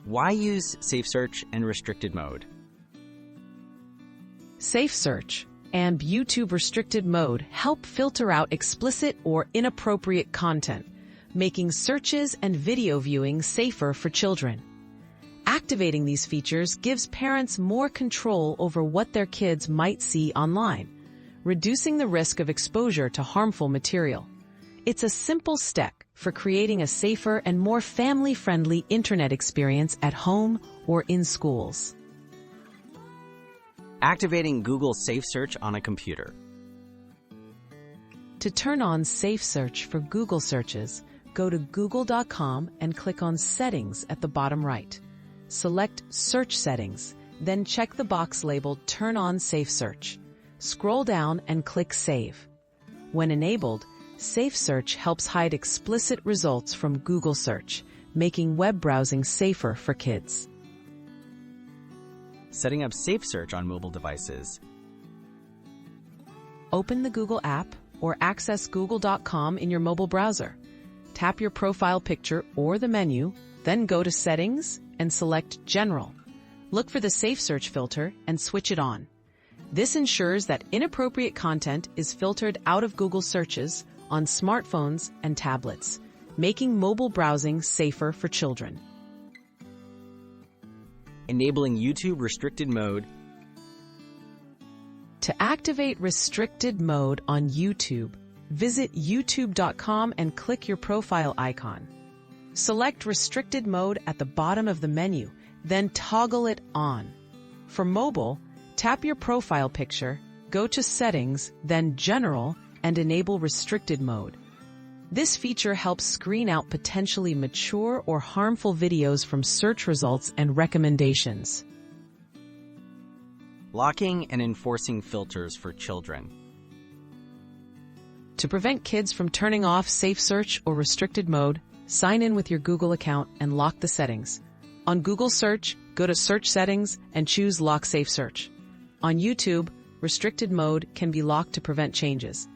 Why use SafeSearch and restricted mode? SafeSearch and YouTube restricted mode help filter out explicit or inappropriate content, making searches and video viewing safer for children. Activating these features gives parents more control over what their kids might see online, reducing the risk of exposure to harmful material. It's a simple step for creating a safer and more family-friendly internet experience at home or in schools. Activating Google SafeSearch on a computer. To turn on SafeSearch for Google searches, go to google.com and click on Settings at the bottom right. Select Search Settings, then check the box labeled Turn on SafeSearch. Scroll down and click Save. When enabled, SafeSearch helps hide explicit results from Google search, making web browsing safer for kids. Setting up SafeSearch on mobile devices. Open the Google app or access google.com in your mobile browser. Tap your profile picture or the menu, then go to Settings and select General. Look for the SafeSearch filter and switch it on. This ensures that inappropriate content is filtered out of Google searches on smartphones and tablets, making mobile browsing safer for children. Enabling YouTube restricted mode. To activate restricted mode on YouTube, visit youtube.com and click your profile icon. Select restricted mode at the bottom of the menu, then toggle it on. For mobile, tap your profile picture, go to Settings, then General, and enable restricted mode. This feature helps screen out potentially mature or harmful videos from search results and recommendations. Locking and enforcing filters for children. To prevent kids from turning off SafeSearch or restricted mode, sign in with your Google account and lock the settings. On Google Search, go to Search Settings and choose Lock SafeSearch. On YouTube, restricted mode can be locked to prevent changes.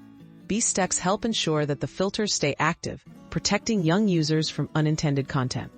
These steps help ensure that the filters stay active, protecting young users from unintended content.